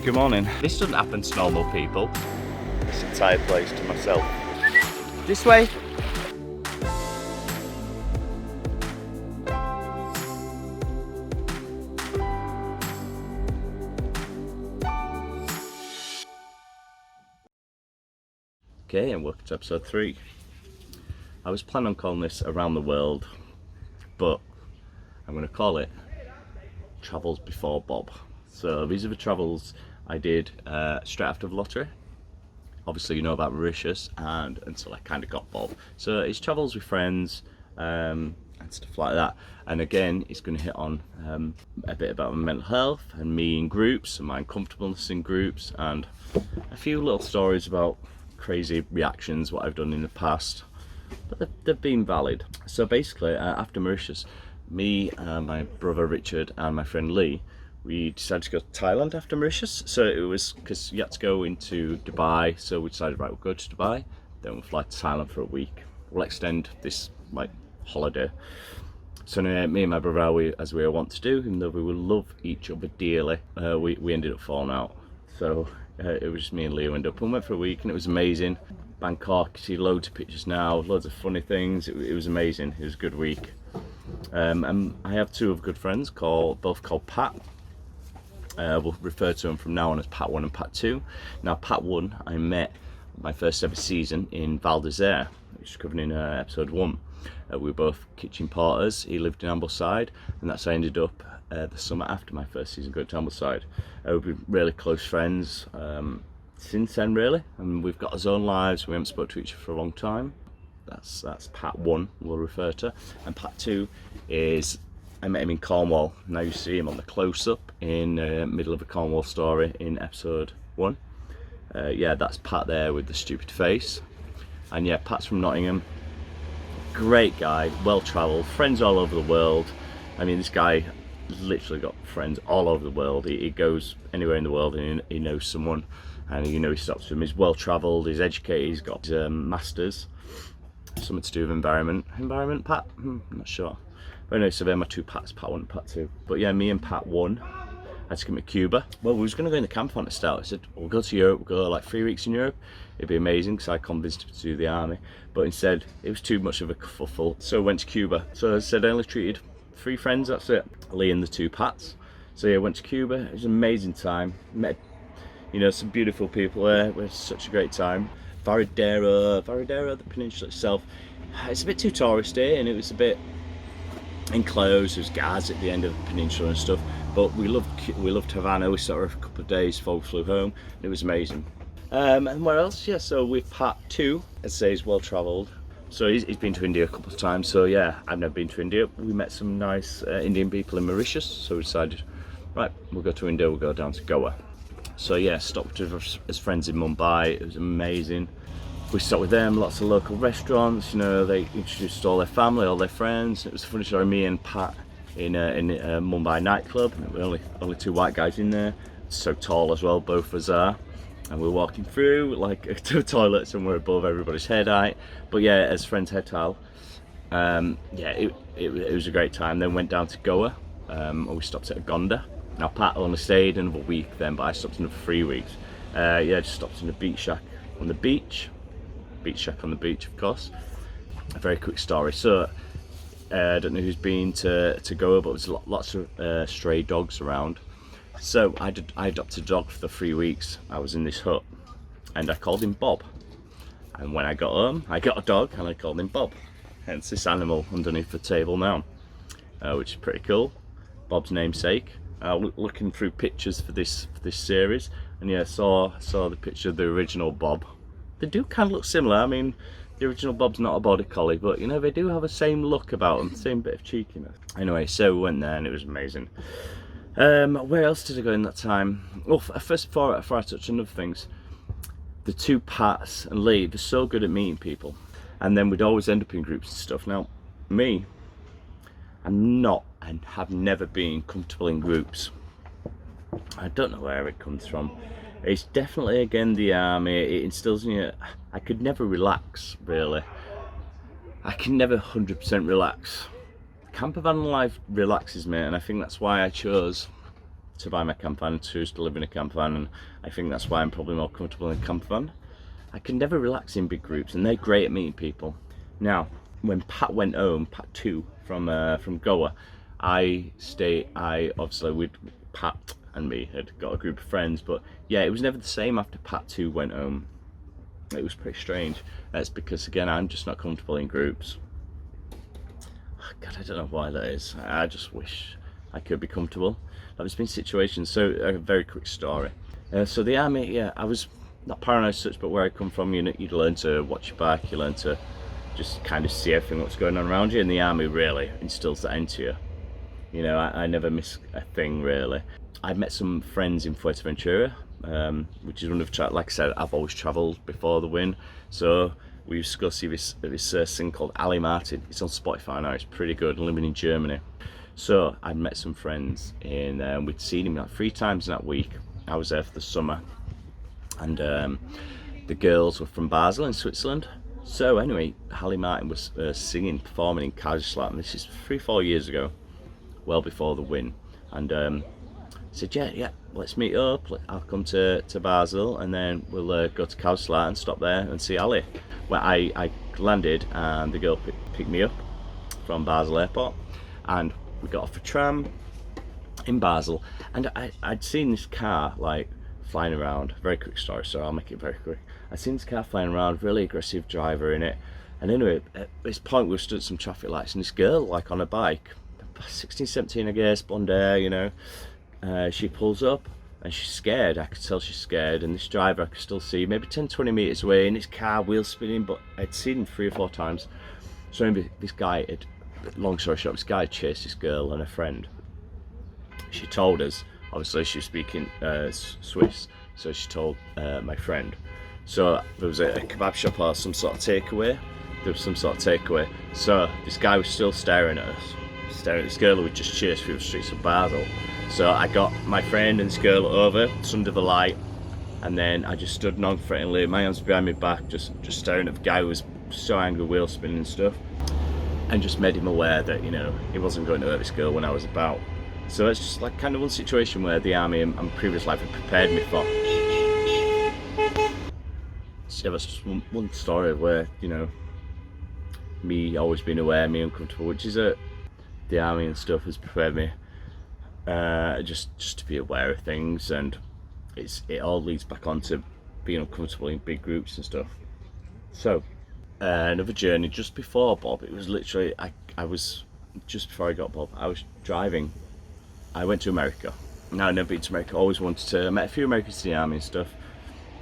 good morning. This doesn't happen to normal people. This entire place to myself. This way. Okay, and welcome to episode 3. I was planning on calling this Around the World, but I'm going to call it Travels Before Bob. So these are the travels I did straight after the lottery. Obviously you know about Mauritius and until I kind of got Bob. So it's travels with friends and stuff like that. And again, it's going to hit on a bit about my mental health and me in groups and my uncomfortableness in groups and a few little stories about crazy reactions, what I've done in the past, but they've been valid. So basically, after Mauritius, me, my brother Richard and my friend Lee, we decided to go to Thailand after Mauritius. So it was because you had to go into Dubai, so we decided, right, we'll go to Dubai, then we'll fly to Thailand for a week. We'll extend this like holiday. So me and my brother, as we want to do, even though we will love each other dearly, we ended up falling out. So it was just me and Leo ended up and went for a week, and it was amazing. Bangkok, you see loads of pictures now, loads of funny things. It was amazing. It was a good week. And I have two of good friends both called Pat. We'll refer to them from now on as Pat 1 and Pat 2. Now Pat 1 I met my first ever season in Val d'Isere, which is covered in episode 1. We were both kitchen porters. He lived in Ambleside, and that's how I ended up the summer after my first season going to Ambleside. We've been really close friends since then, really, and we've got our own lives. We haven't spoken to each other for a long time. That's Pat 1 we'll refer to, and Pat 2 is I met him in Cornwall. Now you see him on the close-up in middle of a Cornwall story in episode 1. Yeah, that's Pat there with the stupid face. And yeah, Pat's from Nottingham. Great guy, well-travelled, friends all over the world. I mean, this guy literally got friends all over the world. He goes anywhere in the world and he knows someone, and he stops to him. He's well-travelled, he's educated, he's got masters, something to do with environment, Pat? I'm not sure. But anyway, so they're my two Pats, Pat 1 and Pat 2. But yeah, me and Pat 1 had to come to Cuba. Well, we was going to go in the camp on the start. I said, we'll go to Europe, we'll go like 3 weeks in Europe. It'd be amazing, because I convinced him to do the army. But instead, it was too much of a kerfuffle. So I went to Cuba. So I said I only treated 3 friends, that's it. Lee and the 2 Pats. So yeah, I went to Cuba. It was an amazing time. Met, some beautiful people there. We had such a great time. Varadero, the peninsula itself, it's a bit too touristy, and it was a bit enclosed. There's guards at the end of the peninsula and stuff, but we loved Havana. We sat there for a couple of days before we flew home, and it was amazing. And where else? Yeah, so with Pat 2, I'd say he's well travelled. So he's been to India a couple of times. So yeah, I've never been to India. We met some nice Indian people in Mauritius, so we decided, right, we'll go to India, we'll go down to Goa. So yeah, stopped with as friends in Mumbai. It was amazing. We stopped with them, lots of local restaurants. They introduced all their family, all their friends. It was a funny story. Me and Pat in a Mumbai nightclub. We were only 2 white guys in there. So tall as well, both of us are. And we were walking through like to a toilet somewhere above everybody's head height. But yeah, as friends head tile. Yeah, it was a great time. Then went down to Goa. And we stopped at Agonda. Now Pat only stayed another week then, but I stopped another 3 weeks. Yeah, just stopped in a beach shack on the beach. Beach shack on the beach, of course. A very quick story. So I don't know who's been to Goa, but there's lots of stray dogs around. So I adopted a dog for the 3 weeks I was in this hut, and I called him Bob. And when I got home, I got a dog and I called him Bob. Hence this animal underneath the table now, which is pretty cool. Bob's namesake. Looking through pictures for this series, and yeah, saw the picture of the original Bob. They do kind of look similar. I mean, the original Bob's not a border collie, but they do have the same look about them, same bit of cheekiness. Anyway, so we went there and it was amazing. Where else did I go in that time? Well, first before I touch on other things, the 2 Pats and Lee, they're so good at meeting people, and then we'd always end up in groups and stuff. Now, me, I'm not and have never been comfortable in groups. I don't know where it comes from. It's definitely, again, the army. It instills in you. I could never relax, really. I can never 100% relax. Camper van life relaxes me, and I think that's why I chose to buy my camper van and choose to live in a camper van, and I think that's why I'm probably more comfortable in a camper van. I can never relax in big groups, and they're great at meeting people. Now, when Pat went home, Pat 2 from Goa, Pat and me had got a group of friends, but yeah, it was never the same after Pat 2 went home. It was pretty strange. That's because, again, I'm just not comfortable in groups. Oh, God, I don't know why that is. I just wish I could be comfortable. There's been situations, so a very quick story. So the army, yeah, I was not paranoid as such, but where I come from, you'd learn to watch your back, you learn to just kind of see everything that's going on around you, and the army really instills that into you. You know, I never miss a thing, really. I've met some friends in Fuerteventura, which is one of, like I said, I've always travelled before the win, so we used to go see this thing called Ali Martin. It's on Spotify now, it's pretty good, living in Germany. So I'd met some friends, and we'd seen him like 3 times in that week. I was there for the summer, and the girls were from Basel in Switzerland. So anyway, Ali Martin was singing, performing in Kaiserslautern. This is 3-4 years ago, well before the win, and I said, yeah, let's meet up. I'll come to Basel, and then we'll go to Kaiserslautern and stop there and see Ali. Well, I landed, and the girl picked me up from Basel airport, and we got off a tram in Basel, and I'd seen this car like flying around. Very quick story, so I'll make it very quick. I'd seen this car flying around, really aggressive driver in it, and anyway, at this point we stood at some traffic lights, and this girl, like on a bike, 16, 17 I guess, blonde hair, you know, she pulls up, and she's scared. I could tell she's scared, and this driver I could still see maybe 10-20 meters away in his car, wheel spinning, but I'd seen him 3 or 4 times. So maybe this guy had, long story short, this guy chased this girl and her friend. She told us, obviously she was speaking Swiss, so she told my friend. So there was a kebab shop or some sort of takeaway. So this guy was still staring at us, staring at this girl who had just chased through the streets of Basel. So I got my friend and this girl over under the light, and then I just stood non-threateningly, my hands behind my back, just staring at the guy who was so angry, wheel spinning and stuff, and just made him aware that, you know, he wasn't going to hurt this girl when I was about. So it's just like kind of one situation where the army and previous life had prepared me for. So that's just one story where, you know, me always being aware, me uncomfortable, which is the army and stuff has prepared me just to be aware of things, and it all leads back onto being uncomfortable in big groups and stuff. So another journey just before Bob. It was literally I was just before I got Bob. I was driving. I went to America. Now I've never been to America. Always wanted to. I met a few Americans in the army and stuff.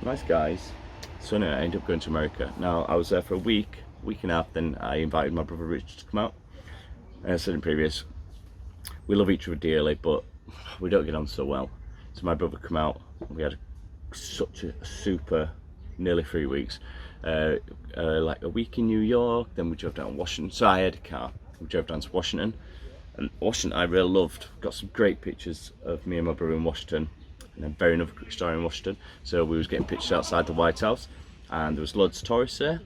Nice guys. So anyway, I ended up going to America. Now I was there for a week and a half. Then I invited my brother Rich to come out. And I said in previous, we love each other dearly, but we don't get on so well. So my brother come out. We had such a super, nearly 3 weeks. Like a week in New York. Then we drove down to Washington. So I had a car. We drove down to Washington. And Washington I really loved. Got some great pictures of me and my brother in Washington. And then very another quick story in Washington. So we was getting pictures outside the White House, and there was loads of tourists there.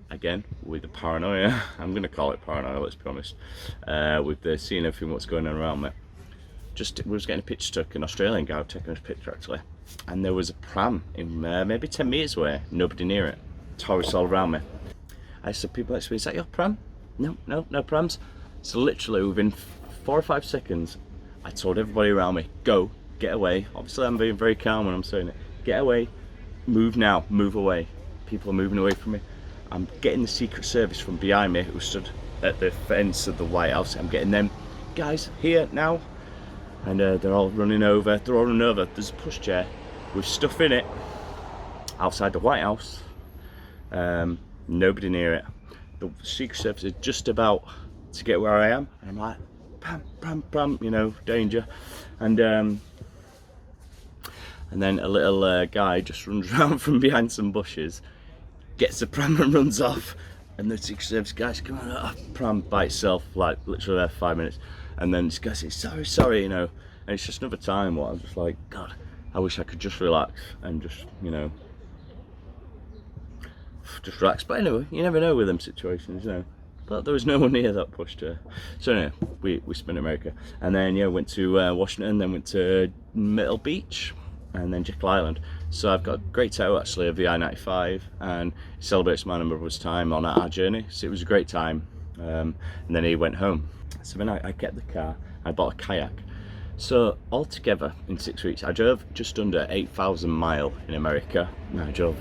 Again, with the paranoia, I'm going to call it paranoia, let's be honest. With the seeing everything what's going on around me. We was getting a picture took, an Australian guy taking a picture actually. And there was a pram in maybe 10 meters away, nobody near it. Tourists all around me. I said, people next to me, is that your pram? No prams. So literally within 4 or 5 seconds, I told everybody around me, go, get away. Obviously I'm being very calm when I'm saying it. Get away, move now, move away. People are moving away from me. I'm getting the Secret Service from behind me who stood at the fence of the White House. I'm getting them, guys, here now. And they're all running over. There's a pushchair with stuff in it outside the White House. Nobody near it. The Secret Service is just about to get where I am, and I'm like, pram, you know, danger. And then a little guy just runs around from behind some bushes, gets the pram and runs off, and the Secret Service guys come on, pram by itself, like literally there for 5 minutes, and then this guy says, sorry, you know, and it's just another time what I'm just like, God, I wish I could just relax and just, you know, just relax. But anyway, you never know with them situations, you know. but there was no one here that pushed her. So anyway, we spent America, and then yeah, went to Washington, then went to Myrtle Beach, and then Jekyll Island. So I've got a great tattoo actually of the I-95, and it celebrates my and my brother's time on our journey. So it was a great time, and then he went home. So then I get the car, I bought a kayak. So altogether in 6 weeks, I drove just under 8,000 miles in America. And I drove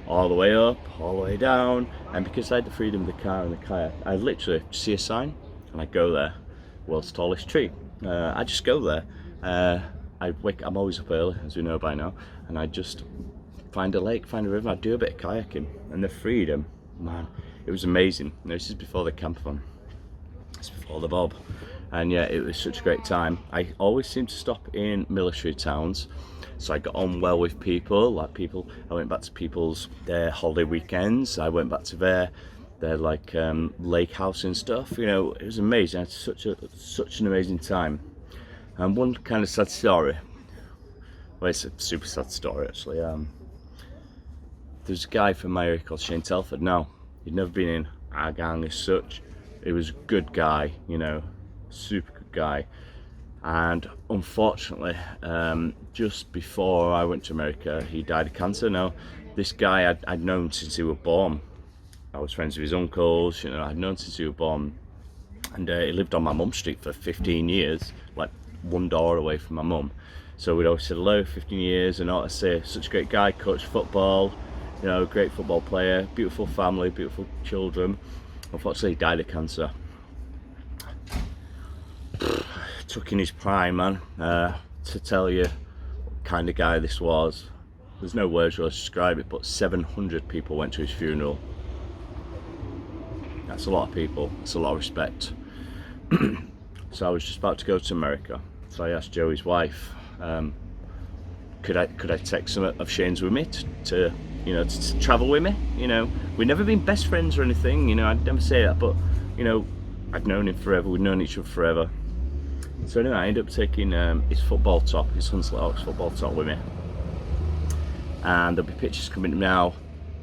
all the way up, all the way down, and because I had the freedom of the car and the kayak, I literally see a sign and I go there, world's tallest tree. I just go there. I'm always up early, as you know by now, and I just find a lake, find a river, I do a bit of kayaking, and the freedom, man, it was amazing. This is before the camper, it's before the bob, and yeah, it was such a great time. I always seem to stop in military towns, so I got on well with people. I went back to people's their holiday weekends. I went back to their like lake house and stuff. You know, it was amazing. I had such an amazing time. And one kind of sad story. Well, it's a super sad story actually. There's a guy from my area called Shane Telford. Now, he'd never been in our gang as such. He was a good guy, you know, super good guy. And unfortunately, just before I went to America, he died of cancer. Now, this guy I'd known since he was born. I was friends with his uncles, you know, I'd known since he was born. And he lived on my mum's street for 15 years, like one door away from my mum. So we'd always said hello, 15 years, and I say, such a great guy, coached football, you know, great football player, beautiful family, beautiful children. Unfortunately, he died of cancer. Took in his prime, man. To tell you what kind of guy this was, there's no words really to describe it, but 700 people went to his funeral. That's a lot of people, that's a lot of respect. So I was just about to go to America, so I asked Joey's wife, could I take some of Shane's with me to you know, to travel with me. You know, we'd never been best friends or anything, you know, I'd never say that, but you know, I'd known him forever, we'd known each other forever. So anyway, I ended up taking his football top, his Hunslet Hawks football top with me, and there'll be pictures coming now.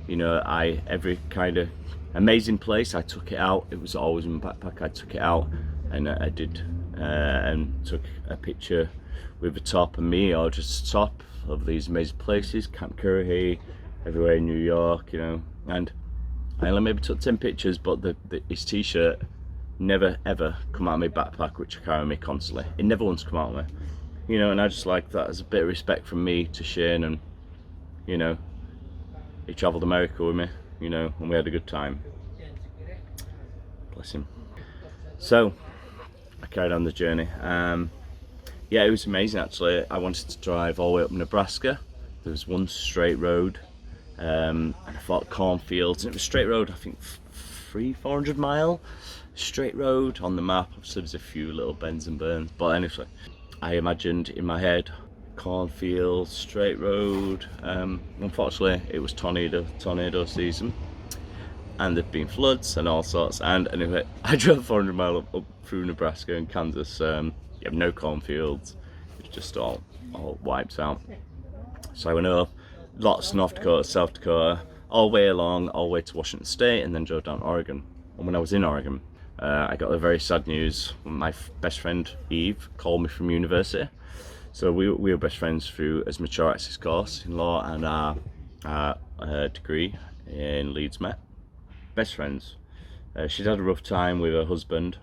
You know, every kind of amazing place, I took it out. It was always in my backpack. I took it out, and I did and took a picture with the top and me, or just the top of these amazing places, Camp Currahee, everywhere in New York, you know. And I only maybe took 10 pictures, but his t-shirt never ever come out of my backpack, which I carry with me constantly. It never once come out of me, you know. And I just like that as a bit of respect from me to Shane, and you know, he travelled America with me, you know, and we had a good time. Bless him. So I carried on the journey. Yeah, it was amazing actually. I wanted to drive all the way up Nebraska. There was one straight road, and I thought cornfields, and it was straight road, I think 400 mile straight road on the map. Obviously there's a few little bends and burns, but anyway, I imagined in my head cornfields, straight road. Unfortunately it was tornado season, and there'd been floods and all sorts, and anyway, I drove 400 miles up through Nebraska and Kansas. You have no cornfields, it's just all wiped out. So I went up, lots of North Dakota, South Dakota, all the way along, all the way to Washington State, and then drove down to Oregon. And when I was in Oregon, I got the very sad news. My best friend Eve called me from university. So we were best friends through as mature access course in law and our degree in Leeds Met. Best friends. She'd had a rough time with her husband,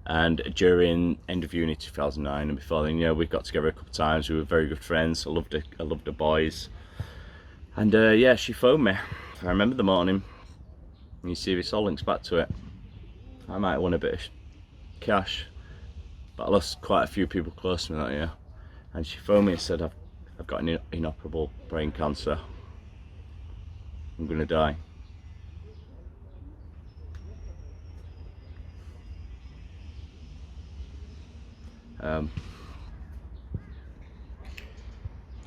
and during end of uni 2009 and before then, you know, we got together a couple of times. We were very good friends. I loved the boys. And yeah, she phoned me. I remember the morning. And you see this all links back to it. I might have won a bit of cash, but I lost quite a few people close to me that year. And she phoned me and said, I've got an inoperable brain cancer. I'm gonna die.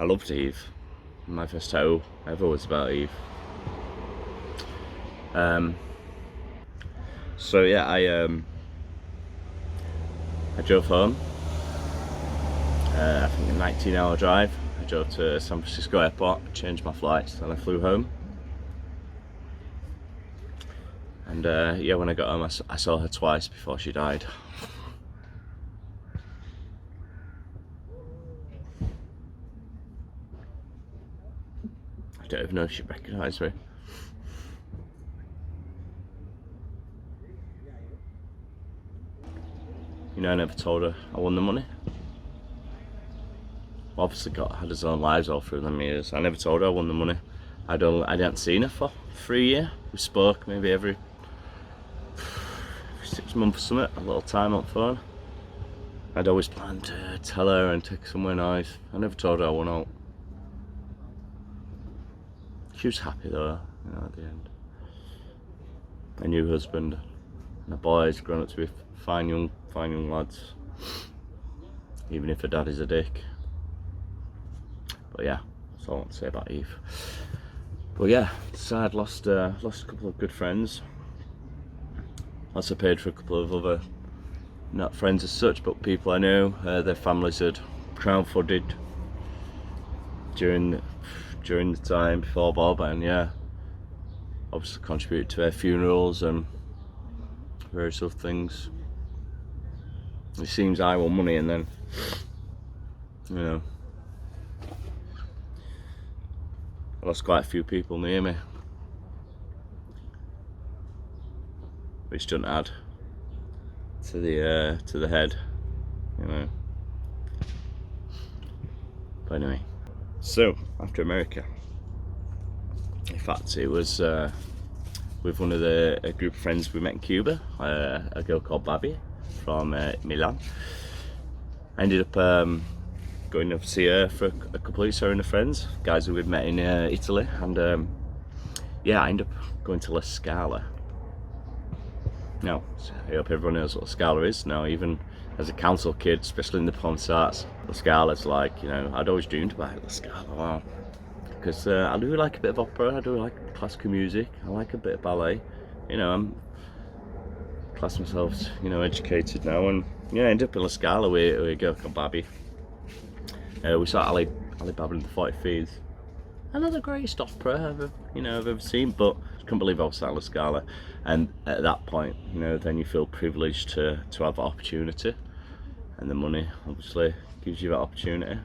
I loved Eve. My first tattoo ever was about Eve. So yeah, I drove home. I think a 19-hour drive. I drove to San Francisco airport, changed my flights, and I flew home. And And yeah, when I got home, I saw her twice before she died. I don't even know if she recognised me. You know, I never told her I won the money. Obviously had his own lives all through them years. I never told her I won the money. I hadn't seen her for 3 years. We spoke maybe every 6 months or something, a little time on the phone. I'd always planned to tell her and take her somewhere nice. I never told her I won out. She was happy though, you know, at the end. A new husband and a boy's grown up to be fine young lads. Even if her dad is a dick. But yeah, that's all I want to say about Eve. But yeah, sad, lost a couple of good friends. Also paid for a couple of other, not friends as such, but people I know. Their families had crowdfunded during the time before Bob, and yeah, obviously contributed to their funerals and various other things. It seems I won money, and then, you know, I lost quite a few people near me, which doesn't add to the head, you know. But anyway, so after America, in fact, it was with one of a group of friends we met in Cuba, a girl called Babi from Milan. I ended up going to see her for a couple of weeks, her and her friends, guys who we'd met in Italy, and yeah, I ended up going to La Scala. Now, I hope everyone knows what La Scala is. Now, even as a council kid, especially in the performance arts, La Scala's like, you know, I'd always dreamed about it, La Scala, wow. Because I do like a bit of opera, I do like classical music, I like a bit of ballet. You know, I'm class myself, you know, educated now, and yeah, I ended up in La Scala with a girl called Babi. We saw Ali Baba and the 40 Thieves. Another greatest opera I've ever seen, but I couldn't believe I was at La Scala. And at that point, you know, then you feel privileged to have that opportunity, and the money obviously gives you that opportunity.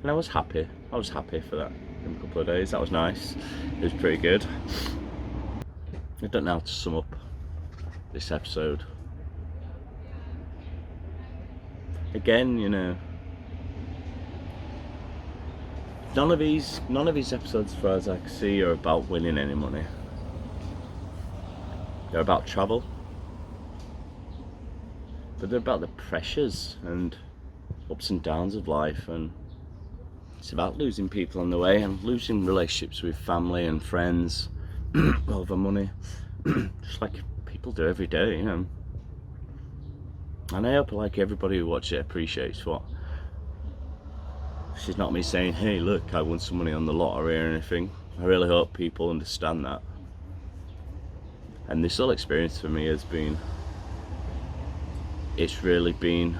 And I was happy for that in a couple of days. That was nice. It was pretty good. I don't know how to sum up this episode. Again, you know, none of these episodes, as far as I can see, are about winning any money. They're about travel, but they're about the pressures and ups and downs of life, and it's about losing people on the way and losing relationships with family and friends over money, just like people do every day, you know. And I hope, like, everybody who watches it appreciates what. This is not me saying, hey look, I won some money on the lottery or anything. I really hope people understand that. And this whole experience for me has been, it's really been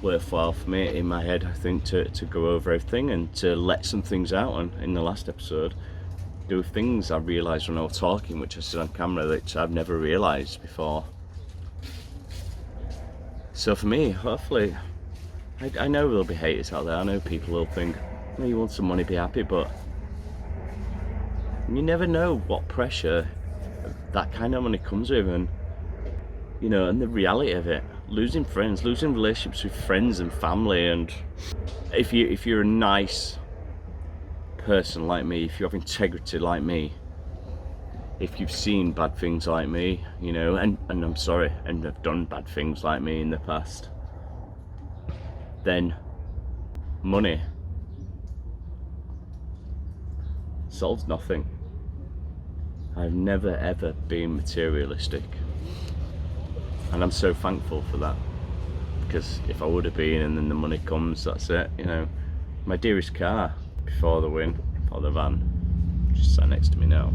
worthwhile for me in my head, I think, to go over everything and to let some things out. And in the last episode, there were things I realised when I was talking, which I said on camera, that I've never realised before. So for me, hopefully, I know there'll be haters out there. I know people will think, oh, you want some money, be happy, but you never know what pressure that kind of money comes with, and you know, and the reality of it, losing friends, losing relationships with friends and family. And if you're a nice person like me, if you have integrity like me, if you've seen bad things like me, you know, and I'm sorry, and have done bad things like me in the past, then money solves nothing. I've never ever been materialistic, and I'm so thankful for that, because if I would have been, and then the money comes, that's it, you know. My dearest car before the win, or the van, just sat next to me now,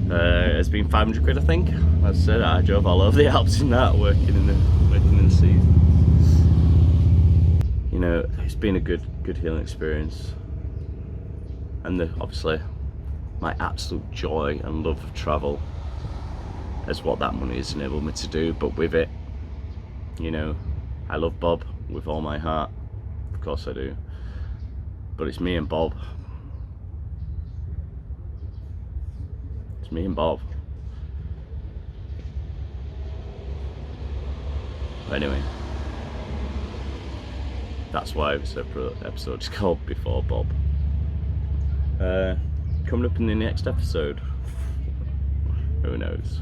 has been 500 quid, I think. As I said, I drove all over the Alps in that, working in the season. You know, it's been a good healing experience, and obviously my absolute joy and love of travel as what that money has enabled me to do. But with it, you know, I love Bob with all my heart, of course I do, but it's me and Bob. It's me and Bob. Anyway, that's why this episode is called Before Bob. Coming up in the next episode, who knows?